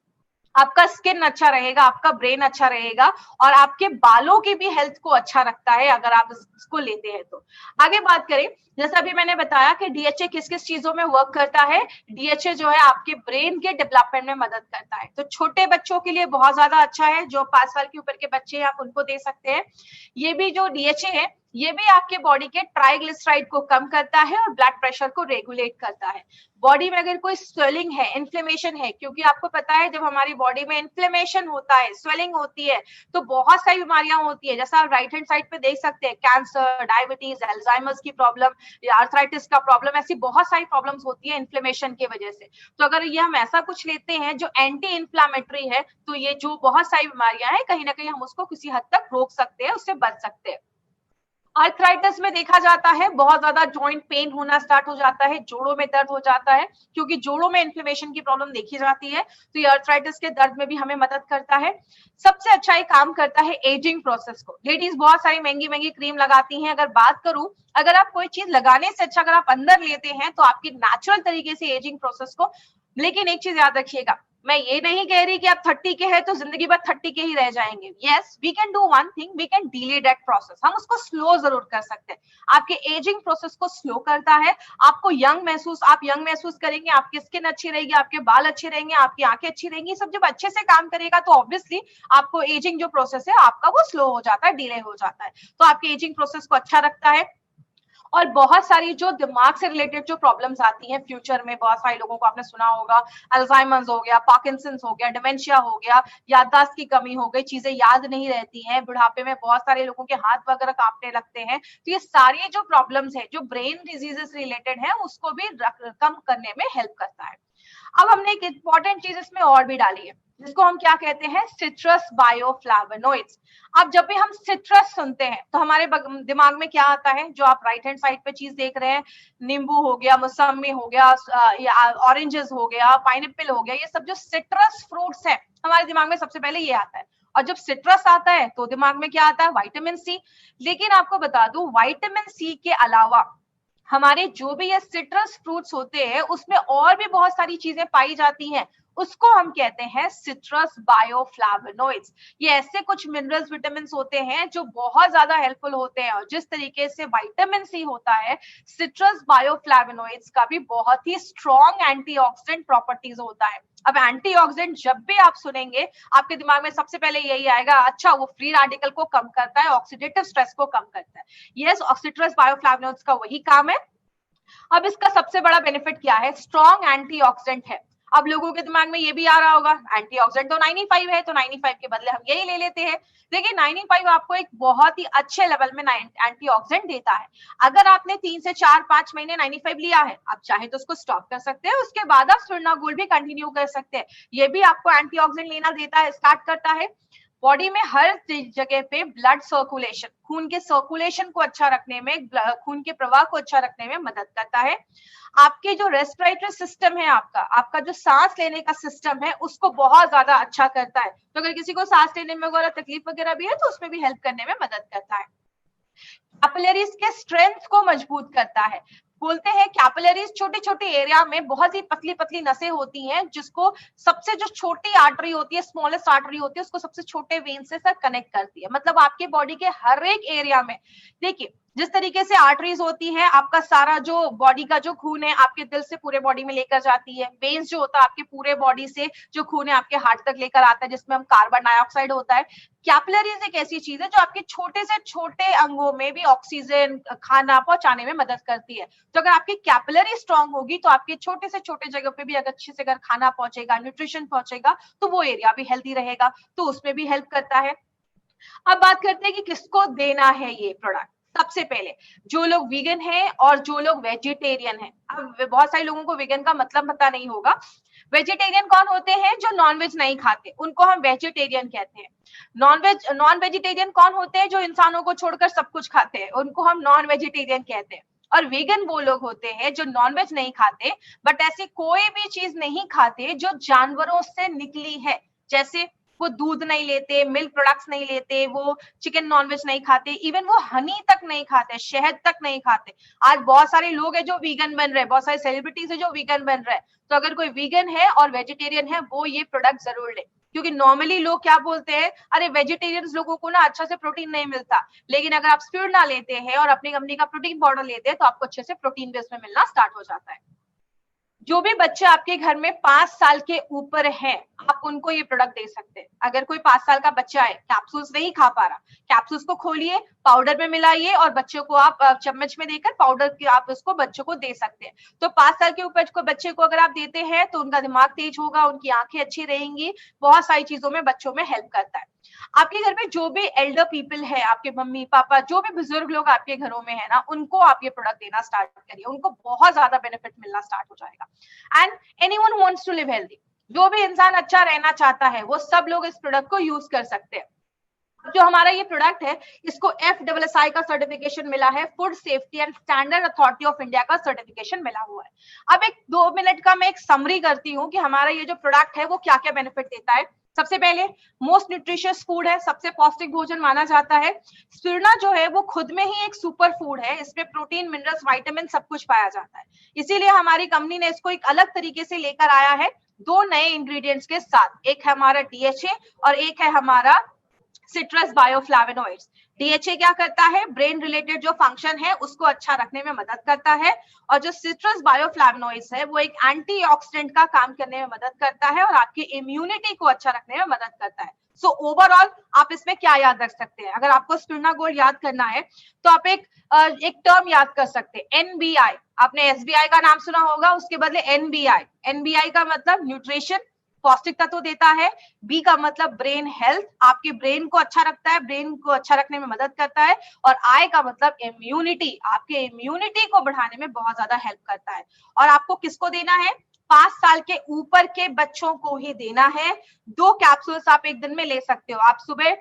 आपका स्किन अच्छा रहेगा, आपका ब्रेन अच्छा रहेगा, और आपके बालों की भी हेल्थ को अच्छा रखता है अगर आप इसको लेते हैं तो। आगे बात करें, जैसा अभी मैंने बताया कि DHA किस किस चीजों में वर्क करता है। DHA जो है आपके ब्रेन के डेवलपमेंट में मदद करता है, तो छोटे बच्चों के लिए बहुत ज्यादा अच्छा है। जो 5 साल के ऊपर के बच्चे हैं आप उनको दे सकते हैं। ये भी जो DHA है ये भी आपके बॉडी के ट्राइग्लिसराइड को कम करता है और ब्लड प्रेशर को रेगुलेट करता है। बॉडी में अगर कोई स्वेलिंग है, इन्फ्लेमेशन है, क्योंकि आपको पता है जब हमारी बॉडी में इन्फ्लेमेशन होता है, स्वेलिंग होती है, तो बहुत सारी बीमारियां होती है। जैसा आप राइट हैंड साइड पे देख सकते हैं, कैंसर, डायबिटीज, अल्जाइमर्स की प्रॉब्लम या आर्थराइटिस का प्रॉब्लम, ऐसी बहुत सारी प्रॉब्लम्स होती है इन्फ्लेमेशन की वजह से। तो अगर ये हम ऐसा कुछ लेते हैं जो एंटी इन्फ्लामेटरी है, तो ये जो बहुत सारी बीमारियां हैं कहीं ना कहीं हम उसको किसी हद तक रोक सकते हैं, उससे बच सकते हैं। आर्थराइटिस में देखा जाता है बहुत ज्यादा जॉइंट पेन होना स्टार्ट हो जाता है, जोड़ों में दर्द हो जाता है, क्योंकि जोड़ों में इन्फ्लेमेशन की प्रॉब्लम देखी जाती है, तो ये आर्थराइटिस के दर्द में भी हमें मदद करता है। सबसे अच्छा ये काम करता है एजिंग प्रोसेस को। लेडीज बहुत सारी महंगी महंगी क्रीम लगाती हैं, अगर बात करूं, अगर आप कोई चीज लगाने से अच्छा अगर आप अंदर लेते हैं तो आपकी नेचुरल तरीके से एजिंग प्रोसेस को। लेकिन एक चीज याद रखिएगा, मैं ये नहीं कह रही कि आप 30 के हैं तो जिंदगी भर 30 के ही रह जाएंगे। Yes, we can do one thing, we can delay that process, हम उसको स्लो जरूर कर सकते हैं। आपके एजिंग प्रोसेस को स्लो करता है, आपको आप यंग महसूस करेंगे, आपकी स्किन अच्छी रहेगी, आपके बाल अच्छे रहेंगे, आपकी आंखें अच्छी रहेंगी। सब जब अच्छे से काम करेगा तो ऑब्वियसली आपको एजिंग जो प्रोसेस है आपका वो स्लो हो जाता है, डिले हो जाता है। तो आपके एजिंग प्रोसेस को अच्छा रखता है। और बहुत सारी जो दिमाग से रिलेटेड जो प्रॉब्लम्स आती हैं फ्यूचर में, बहुत सारे लोगों को आपने सुना होगा, अल्जाइमर्स हो गया, पार्किंसंस हो गया, डिमेंशिया हो गया, याददाश्त की कमी हो गई, चीजें याद नहीं रहती हैं, बुढ़ापे में बहुत सारे लोगों के हाथ वगैरह कांपने लगते हैं। तो ये सारी जो प्रॉब्लम्स है जो ब्रेन डिजीजेस रिलेटेड है उसको भी कम करने में हेल्प करता है। अब हमने एक इंपॉर्टेंट चीज इसमें और भी डाली है जिसको हम क्या कहते हैं, सिट्रस बायोफ्लावोनॉइड्स। अब जब भी हम सिट्रस सुनते हैं तो हमारे दिमाग में क्या आता है, जो आप राइट हैंड साइड पे चीज देख रहे हैं, नींबू हो गया, मौसमी हो गया, ऑरेंजेस हो गया, पाइनएप्पल हो गया, ये सब जो सिट्रस फ्रूट्स है हमारे दिमाग में सबसे पहले ये आता है। और जब सिट्रस आता है तो दिमाग में क्या आता है, विटामिन सी। लेकिन आपको बता दूं, विटामिन सी के अलावा हमारे जो भी ये सिट्रस फ्रूट्स होते हैं उसमें और भी बहुत सारी चीजें पाई जाती हैं, उसको हम कहते हैं सिट्रस बायोफ्लावोनॉइड्स। ये ऐसे कुछ मिनरल्स, विटामिन होते हैं जो बहुत ज्यादा हेल्पफुल होते हैं। और जिस तरीके से विटामिन सी होता है, सिट्रस बायोफ्लावोनॉइड्स का भी बहुत ही स्ट्रॉन्ग एंटीऑक्सीडेंट प्रॉपर्टीज होता है। अब एंटीऑक्सीडेंट जब भी आप सुनेंगे आपके दिमाग में सबसे पहले यही आएगा, अच्छा वो फ्री रेडिकल को कम करता है, ऑक्सीडेटिव स्ट्रेस को कम करता है। यस, सिट्रस बायोफ्लावोनॉइड्स का वही काम है। अब इसका सबसे बड़ा बेनिफिट क्या है, स्ट्रॉन्ग एंटीऑक्सीडेंट है। अब लोगों के दिमाग में ये भी आ रहा होगा, एंटीऑक्सीडेंट तो 95 है, तो 95 के बदले हम यही ले लेते हैं। देखिए 95 आपको एक बहुत ही अच्छे लेवल में एंटीऑक्सीडेंट देता है। अगर आपने 3 से 4-5 महीने 95 लिया है, आप चाहे तो उसको स्टॉप कर सकते हैं, उसके बाद आप स्पिरुलिना गोल्ड भी कंटिन्यू कर सकते हैं। ये भी आपको एंटीऑक्सीडेंट लेना देता है, स्टार्ट करता है। बॉडी में हर जगह पे ब्लड सर्कुलेशन, खून के सर्कुलेशन को अच्छा रखने में, खून के प्रवाह को अच्छा रखने में मदद करता है। आपके जो रेस्पिरेटरी सिस्टम है, आपका जो सांस लेने का सिस्टम है उसको बहुत ज्यादा अच्छा करता है। तो अगर किसी को सांस लेने में वगैरह तकलीफ वगैरह भी है तो उसमें भी हेल्प करने में मदद करता है। कैपिलरीज के स्ट्रेंथ को मजबूत करता है। बोलते हैं कैपिलरीज छोटे छोटे एरिया में बहुत ही पतली पतली नसें होती हैं, जिसको सबसे जो छोटी आर्टरी होती है, स्मॉलेस्ट आर्टरी होती है, उसको सबसे छोटे वेन से सर कनेक्ट करती है। मतलब आपके बॉडी के हर एक एरिया में, देखिए जिस तरीके से आर्टरीज होती है, आपका सारा जो बॉडी का जो खून है आपके दिल से पूरे बॉडी में लेकर जाती है। वेन्स जो होता है आपके पूरे बॉडी से जो खून है आपके हार्ट तक लेकर आता है, जिसमें हम कार्बन डाइऑक्साइड होता है। कैपिलरीज एक ऐसी चीज है जो आपके छोटे से छोटे अंगों में भी ऑक्सीजन, खाना पहुंचाने में मदद करती है। तो अगर आपकी कैपिलरी स्ट्रांग होगी तो आपके छोटे से छोटे जगह पे भी अगर अच्छे से अगर खाना पहुंचेगा, न्यूट्रिशन पहुंचेगा, तो वो एरिया भी हेल्दी रहेगा, तो उसमें भी हेल्प करता है। अब बात करते हैं कि किसको देना है ये प्रोडक्ट। सबसे पहले जो लोग वीगन हैं और जो लोग वेजिटेरियन हैं। अब बहुत सारे लोगों को वीगन का मतलब पता नहीं होगा। वेजिटेरियन कौन होते हैं, जो नॉनवेज नहीं खाते, उनको हम वेजिटेरियन कहते हैं। नॉन वेजिटेरियन कौन होते हैं, जो इंसानों को छोड़कर सब कुछ खाते हैं, उनको हम नॉन वेजिटेरियन कहते हैं। और वीगन वो लोग होते हैं जो नॉनवेज नहीं खाते, बट ऐसी कोई भी चीज नहीं खाते जो जानवरों से निकली है। जैसे वो दूध नहीं लेते, मिल्क प्रोडक्ट्स नहीं लेते, वो चिकन नॉनवेज नहीं खाते, इवन वो हनी तक नहीं खाते, शहद तक नहीं खाते। आज बहुत सारे लोग हैं जो वीगन बन रहे हैं, बहुत सारे सेलिब्रिटीज है जो वीगन बन रहे हैं। तो अगर कोई वीगन है और वेजिटेरियन है वो ये प्रोडक्ट जरूर ले। क्योंकि नॉर्मली लोग क्या बोलते हैं, अरे वेजिटेरियंस लोगों को ना अच्छा से प्रोटीन नहीं मिलता। लेकिन अगर आप स्पिरुलिना लेते हैं और अपनी कंपनी का प्रोटीन पाउडर लेते हैं तो आपको अच्छे से प्रोटीन भी उसमें मिलना स्टार्ट हो जाता है। जो भी बच्चे आपके घर में 5 साल के ऊपर हैं, आप उनको ये प्रोडक्ट दे सकते हैं। अगर कोई 5 साल का बच्चा है, कैप्सूल्स नहीं खा पा रहा, कैप्सूल्स को खोलिए, पाउडर में मिलाइए और बच्चों को आप चम्मच में देकर पाउडर की आप उसको बच्चों को दे सकते हैं। तो 5 साल के ऊपर को बच्चे को अगर आप देते हैं तो उनका दिमाग तेज होगा, उनकी आंखें अच्छी रहेंगी, बहुत सारी चीजों में बच्चों में हेल्प करता है। आपके घर में जो भी एल्डर पीपल है, आपके मम्मी पापा, जो भी बुजुर्ग लोग आपके घरों में है ना, उनको आप ये प्रोडक्ट देना स्टार्ट करिए, उनको बहुत ज्यादा बेनिफिट मिलना स्टार्ट हो जाएगा। And anyone wants to live healthy, जो भी इंसान अच्छा रहना चाहता है वो सब लोग इस प्रोडक्ट को यूज कर सकते हैं। जो हमारा ये प्रोडक्ट है, इसको FSSAI का सर्टिफिकेशन मिला है, food safety and standard authority of India का सर्टिफिकेशन मिला हुआ है। अब एक 2 मिनट का मैं एक समरी करती हूँ कि हमारा ये जो प्रोडक्ट है वो क्या क्या बेनिफिट देता है। सबसे पहले मोस्ट न्यूट्रिशियस फूड है, सबसे पौष्टिक भोजन माना जाता है। स्पिरुलिना जो है वो खुद में ही एक सुपर फूड है, इसमें प्रोटीन, मिनरल्स, विटामिन सब कुछ पाया जाता है। इसीलिए हमारी कंपनी ने इसको एक अलग तरीके से लेकर आया है, 2 नए इंग्रेडिएंट्स के साथ। एक है हमारा DHA और एक है हमारा सिट्रस बायोफ्लावेनोइड्स। DHA क्या करता है, ब्रेन रिलेटेड जो फंक्शन है उसको अच्छा रखने में मदद करता है, और जो सिट्रस बायोफ्लावेनोइड्स है वो एक एंटीऑक्सीडेंट का काम करने में मदद करता है और आपकी इम्यूनिटी को अच्छा रखने में मदद करता है। सो ओवरऑल आप इसमें क्या याद रख सकते हैं, अगर आपको स्पिरुलिना गोल्ड याद करना है तो आप एक टर्म याद कर सकते हैं, NBI। आपने SBI का नाम सुना होगा, उसके बदले NBI। NBI का मतलब न्यूट्रिशन, पौष्टिक तत्व देता है। बी का मतलब ब्रेन हेल्थ, आपके ब्रेन को अच्छा रखता है, ब्रेन को अच्छा रखने में मदद करता है। और आई का मतलब इम्यूनिटी, आपके इम्यूनिटी को बढ़ाने में बहुत ज्यादा हेल्प करता है। और आपको किसको देना है, 5 साल के ऊपर के बच्चों को ही देना है। 2 कैप्सूल्स आप एक दिन में ले सकते हो। आप सुबह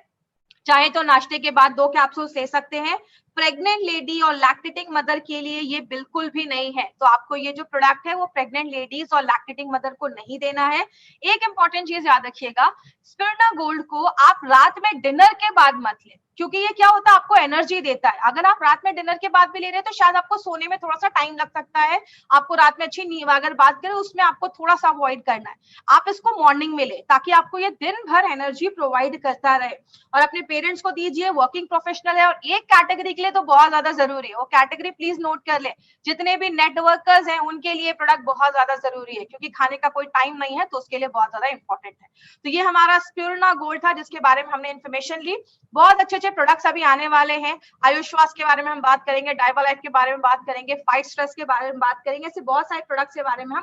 चाहे तो नाश्ते के बाद 2 कैप्सूल्स ले सकते हैं। प्रेग्नेंट लेडी और लैक्टेटिंग मदर के लिए ये बिल्कुल भी नहीं है, तो आपको ये जो प्रोडक्ट है वो प्रेग्नेंट लेडीज और लैक्टेटिंग मदर को नहीं देना है। एक इंपॉर्टेंट चीज याद रखिएगा, स्पिरुलिना गोल्ड को आप रात में डिनर के बाद मत लें, क्योंकि ये क्या होता है, आपको एनर्जी देता है। अगर आप रात में डिनर के बाद भी ले रहे हैं तो शायद आपको सोने में थोड़ा सा टाइम लग सकता है, आपको रात में अच्छी नींद, अगर बात करें उसमें आपको थोड़ा सा अवॉइड करना है। आप इसको मॉर्निंग में ले, ताकि आपको ये दिन भर एनर्जी प्रोवाइड करता रहे। और अपने पेरेंट्स को दीजिए, वर्किंग प्रोफेशनल है, और एक कैटेगरी के लिए तो बहुत ज्यादा जरूरी है, वो कैटेगरी प्लीज नोट कर ले, जितने भी नेटवर्कर्स हैं उनके लिए प्रोडक्ट बहुत ज्यादा जरूरी है, क्योंकि खाने का कोई टाइम नहीं है तो उसके लिए बहुत ज्यादा इंपॉर्टेंट है। तो ये हमारा स्पिरुलिना गोल्ड था जिसके बारे में हमने इन्फॉर्मेशन ली। बहुत अच्छे अच्छे प्रोडक्ट्स अभी आने वाले हैं, आयुष्वास के बारे में हम बात करेंगे, डाइवालाइफ के बारे में बात करेंगे, फाइट स्ट्रेस के बारे में बात करेंगे, ऐसे बहुत सारे प्रोडक्ट्स के बारे में हम